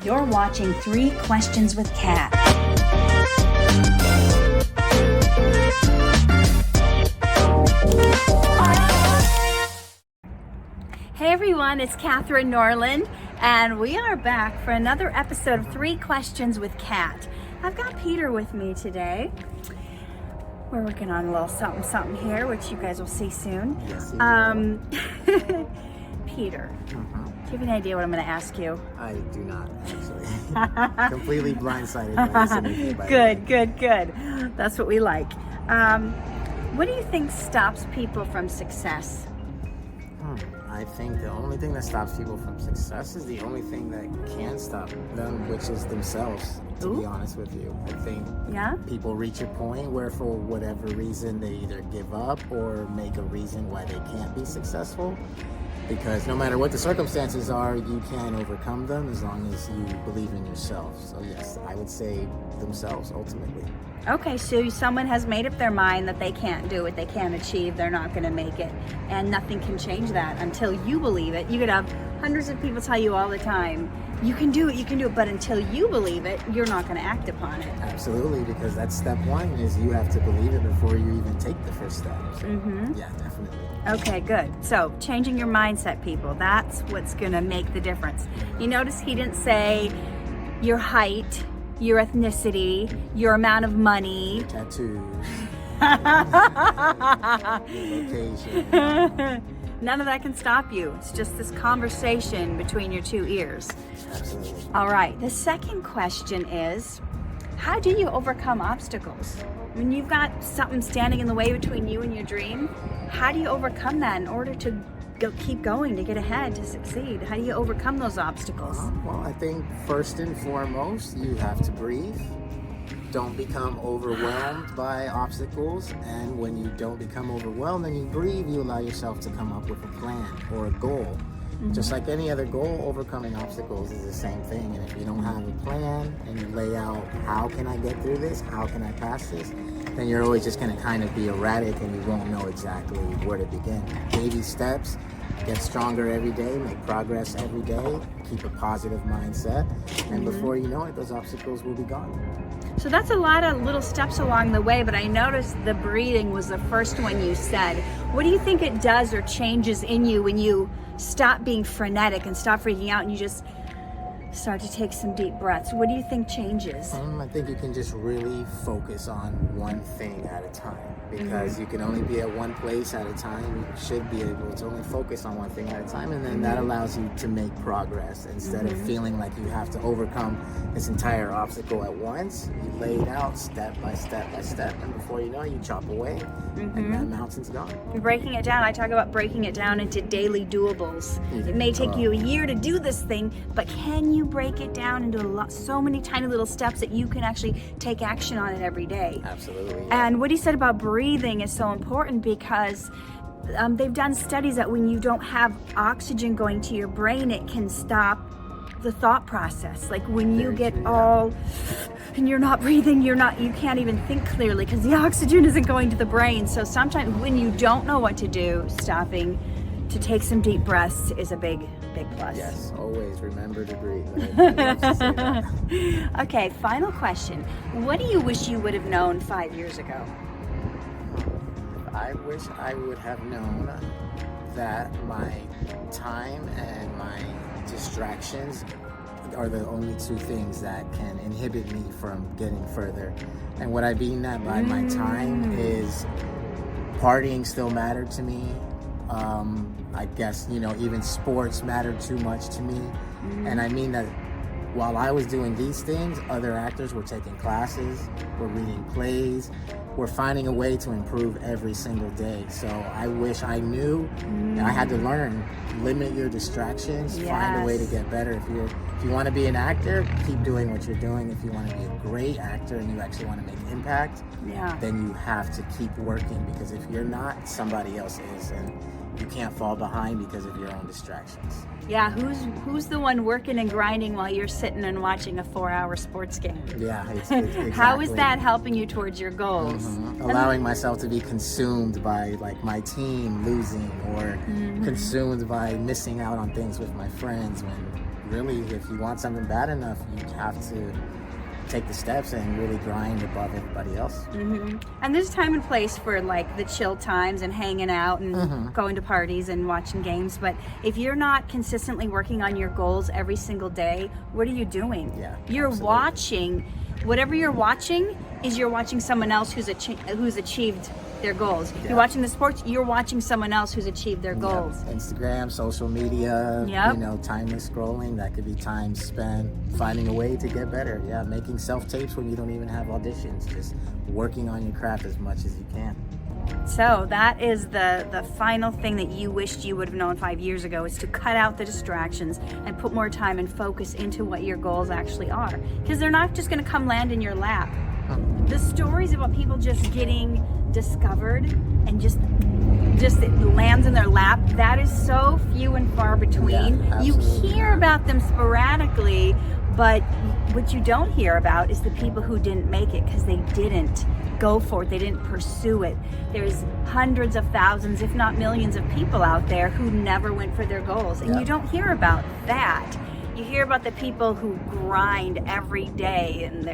You're watching 3 Questions with Kat. Hey everyone, it's Catherine Norland, and we are back for another episode of 3 Questions with Kat. I've got Peter with me today. We're working on a little something here, which you guys will see soon. Yes, Peter, do you have any idea what I'm going to ask you? I do not, actually. Completely blindsided by this interview, by the way. Good. That's what we like. What do you think stops people from success? I think the only thing that stops people from success is the only thing that can stop them, which is themselves, to be honest with you. I think people reach a point where for whatever reason they either give up or make a reason why they can't be successful. Because no matter what the circumstances are, you can overcome them as long as you believe in yourself. So yes, I would say themselves ultimately. Okay, so someone has made up their mind that they can't do it, they can't achieve, they're not going to make it, and nothing can change that until you believe it. You could have hundreds of people tell you all the time, you can do it, but until you believe it, you're not going to act upon it. Absolutely, because that's step one, is you have to believe it before you even take the first step. So, yeah, definitely. Okay, good. So changing your mindset, people, that's what's going to make the difference. You notice he didn't say your height, your ethnicity, your amount of money, your tattoos, your location. None of that can stop you. It's just this conversation between your 2 ears. Absolutely. All right, the second question is, how do you overcome obstacles? When you've got something standing in the way between you and your dream, how do you overcome that in order to keep going, to get ahead, to succeed? How do you overcome those obstacles? Well, I think first and foremost, you have to breathe. Don't become overwhelmed by obstacles. And when you don't become overwhelmed and you breathe, you allow yourself to come up with a plan or a goal. Just like any other goal, overcoming obstacles is the same thing. And if you don't have a plan and you lay out, how can I get through this? How can I pass this? Then you're always just going to kind of be erratic and you won't know exactly where to begin. Baby steps, get stronger every day, make progress every day, keep a positive mindset. And before you know it, those obstacles will be gone. So that's a lot of little steps along the way, but I noticed the breathing was the first one you said. What do you think it does or changes in you when you stop being frenetic and stop freaking out and you just start to take some deep breaths? What do you think changes? I think you can just really focus on one thing at a time, because you can only be at one place at a time. You should be able to only focus on one thing at a time, and then that allows you to make progress instead of feeling like you have to overcome this entire obstacle at once. You lay it out step by step by step, and before you know it, you chop away and that mountain's gone. Breaking it down, I talk about breaking it down into daily doables. It may take you a year to do this thing, but can you break it down into so many tiny little steps that you can actually take action on it every day? Absolutely. And what he said about breathing is so important, because they've done studies that when you don't have oxygen going to your brain, it can stop the thought process. Like when you get all and you're not breathing, you can't even think clearly because the oxygen isn't going to the brain. So sometimes when you don't know what to do, stopping to take some deep breaths is a big plus. Yes, always remember to breathe. Right? Okay, final question. What do you wish you would have known 5 years ago? I wish I would have known that my time and my distractions are the only 2 things that can inhibit me from getting further. And what I mean that by my time is partying still mattered to me. I guess, even sports mattered too much to me. And I mean that while I was doing these things, other actors were taking classes, were reading plays, were finding a way to improve every single day. So I wish I knew. I had to learn, limit your distractions, find a way to get better. If you want to be an actor, keep doing what you're doing. If you want to be a great actor and you actually want to make impact, then you have to keep working, because if you're not, somebody else is, and you can't fall behind because of your own distractions. Yeah, who's the one working and grinding while you're sitting and watching a 4-hour sports game? Yeah, exactly. How is that helping you towards your goals? Allowing myself to be consumed by like my team losing, or consumed by missing out on things with my friends when really, if you want something bad enough, you have to take the steps and really grind above everybody else. And there's time and place for like the chill times and hanging out and going to parties and watching games. But if you're not consistently working on your goals every single day, what are you doing? Yeah, you're absolutely. watching, whatever you're watching is you're watching someone else who's achieved their goals. Yeah. You're watching the sports, you're watching someone else who's achieved their goals. Yep. Instagram, social media, Yep. you know, timeless scrolling. That could be time spent finding a way to get better. Yeah, making self-tapes when you don't even have auditions. Just working on your craft as much as you can. So that is the final thing that you wished you would have known 5 years ago, is to cut out the distractions and put more time and focus into what your goals actually are. Because they're not just going to come land in your lap. The stories about people just getting discovered and just it lands in their lap, that is so few and far between. Yeah, you absolutely. hear about them sporadically, but what you don't hear about is the people who didn't make it because they didn't go for it, they didn't pursue it. There's hundreds of thousands, if not millions of people out there who never went for their goals, and you don't hear about that. You hear about the people who grind every day and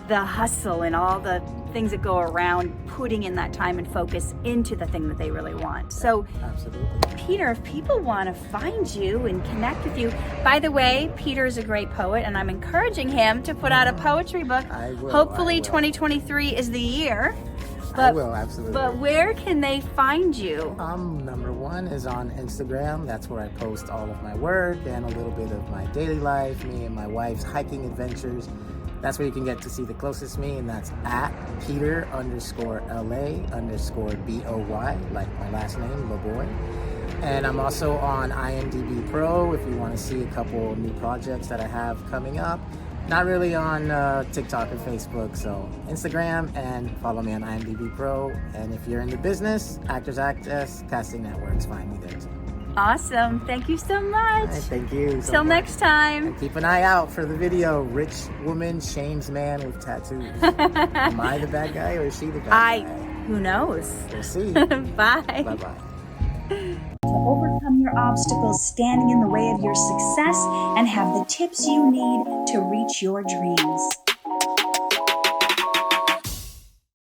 the hustle and all the things that go around putting in that time and focus into the thing that they really want. So Absolutely. Peter, if people want to find you and connect with you, by the way, Peter is a great poet, and I'm encouraging him to put out a poetry book. I will, Hopefully I will. 2023 is the year. I will, absolutely. But where can they find you? Number one is on Instagram. That's where I post all of my work and a little bit of my daily life, me and my wife's hiking adventures. That's where you can get to see the closest me, and that's at Peter_LA_BOY, like my last name, Laboy. And I'm also on IMDb Pro if you want to see a couple new projects that I have coming up. Not really on TikTok or Facebook, so Instagram, and follow me on IMDb Pro. And if you're in the business, Actors Access, Casting Networks, find me there too. Awesome. Thank you so much. Hey, thank you. so Till much. next time. And keep an eye out for the video, Rich Woman Shames Man with Tattoos. Am I the bad guy or is she the bad guy? Who knows? We'll see. Bye. Bye-bye. To overcome your obstacles standing in the way of your success and have the tips you need to reach your dreams.